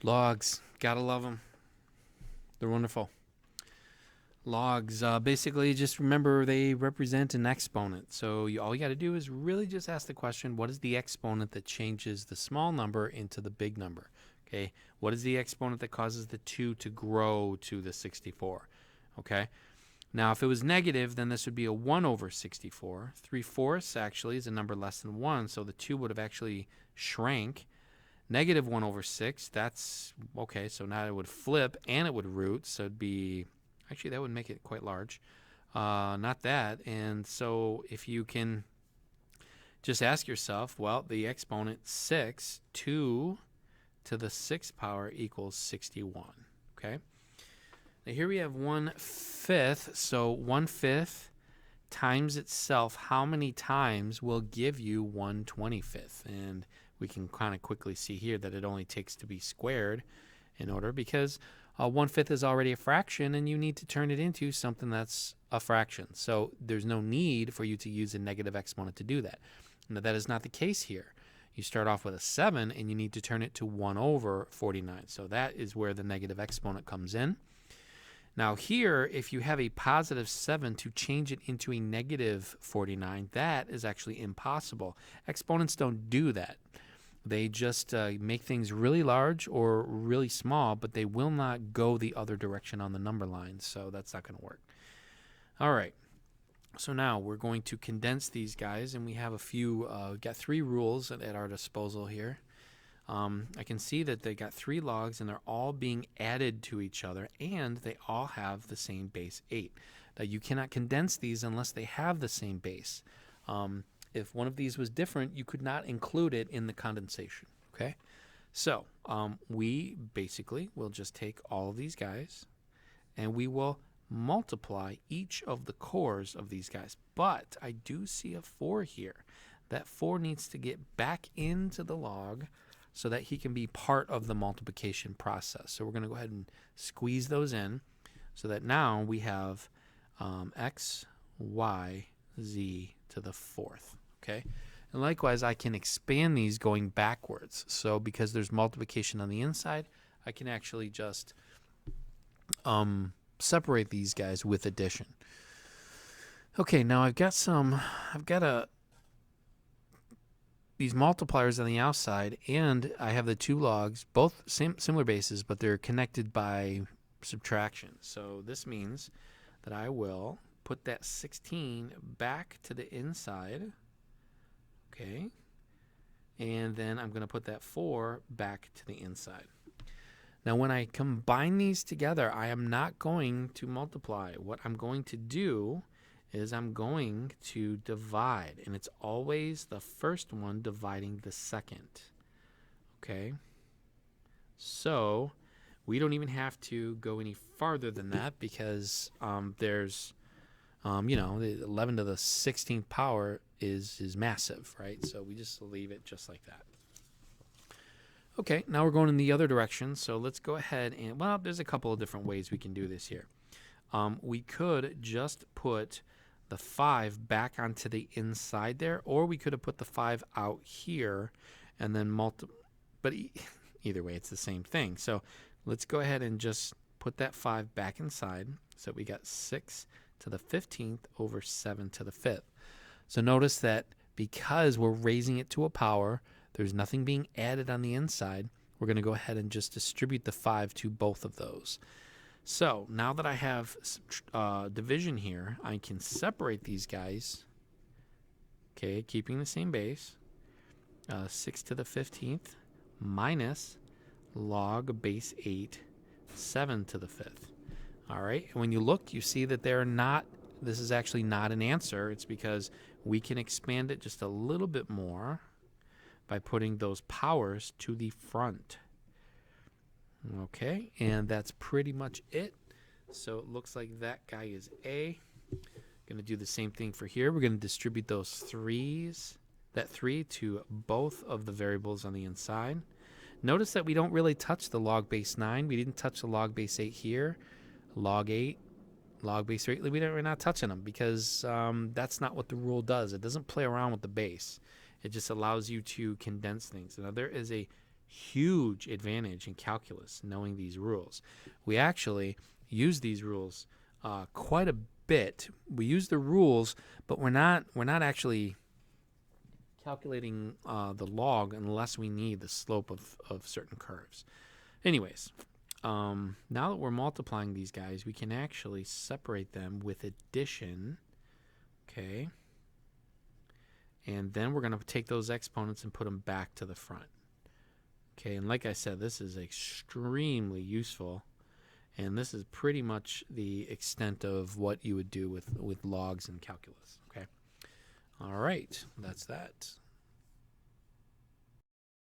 Logs, gotta love them. They're wonderful. Logs, basically, just remember they represent an exponent. So all you got to do is really just ask the question, what is the exponent that changes the small number into the big number? Okay, what is the exponent that causes the 2 to grow to the 64? Okay, now if it was negative, then this would be a 1 over 64. 3/4 actually is a number less than 1, so the 2 would have actually shrank. Negative 1 over 6, that's, okay, so now it would flip and it would root, so it'd be, actually that would make it quite large. Not that, and so if you can just ask yourself, well, the exponent 6, 2 to the 6th power equals 61, okay? Now here we have 1/5, so 1/5 times itself, how many times will give you 1/25? And we can kind of quickly see here that it only takes to be squared in order, because 1/5 is already a fraction and you need to turn it into something that's a fraction. So there's no need for you to use a negative exponent to do that. Now that is not the case here. You start off with a 7 and you need to turn it to 1 over 49. So that is where the negative exponent comes in. Now here, if you have a positive 7 to change it into a negative 49, that is actually impossible. Exponents don't do that. They just make things really large or really small, but they will not go the other direction on the number line, so that's not going to work. All right, so now we're going to condense these guys, and we have a few, got 3 rules at our disposal here. I can see that they got 3 logs, and they're all being added to each other, and they all have the same base 8. Now, you cannot condense these unless they have the same base. If one of these was different, you could not include it in the condensation, okay? So we basically will just take all of these guys, and we will multiply each of the cores of these guys. But I do see a 4 here. That 4 needs to get back into the log so that he can be part of the multiplication process. So we're going to go ahead and squeeze those in so that now we have x, y, z to the 4th. Okay, and likewise, I can expand these going backwards. So because there's multiplication on the inside, I can actually just separate these guys with addition. Okay, now I've got these multipliers on the outside, and I have the 2 logs, both similar bases, but they're connected by subtraction. So this means that I will put that 16 back to the inside. Okay, and then I'm going to put that 4 back to the inside. Now when I combine these together, I am not going to multiply. What I'm going to do is I'm going to divide, and it's always the first one dividing the second. Okay, so we don't even have to go any farther than that, because there's the 11 to the 16th power is massive, right? So we just leave it just like that. Okay, now we're going in the other direction, so let's go ahead and, well, there's a couple of different ways we can do this here. We could just put the 5 back onto the inside there, or we could have put the 5 out here and then but either way, it's the same thing. So let's go ahead and just put that 5 back inside. So we got 6 to the 15th over 7 to the 5th. So notice that because we're raising it to a power, there's nothing being added on the inside. We're going to go ahead and just distribute the 5 to both of those. So now that I have division here, I can separate these guys, okay, keeping the same base. 6 to the 15th minus log base 8, 7 to the 5th. All right, and when you look, you see that they're not, this is actually not an answer. It's because we can expand it just a little bit more by putting those powers to the front. Okay, and that's pretty much it. So it looks like that guy is A. Going to do the same thing for here. We're going to distribute those 3s, that 3 to both of the variables on the inside. Notice that we don't really touch the log base 9. We didn't touch the log base 8 here. Log 8, log base 8, we're not touching them because that's not what the rule does. It doesn't play around with the base. It just allows you to condense things. Now there is a huge advantage in calculus knowing these rules. We actually use these rules quite a bit. We use the rules, but we're not actually calculating the log unless we need the slope of certain curves. Anyways, now that we're multiplying these guys, we can actually separate them with addition. Okay. And then we're going to take those exponents and put them back to the front. Okay, and like I said, this is extremely useful. And this is pretty much the extent of what you would do with logs and calculus. Okay. All right, that's that.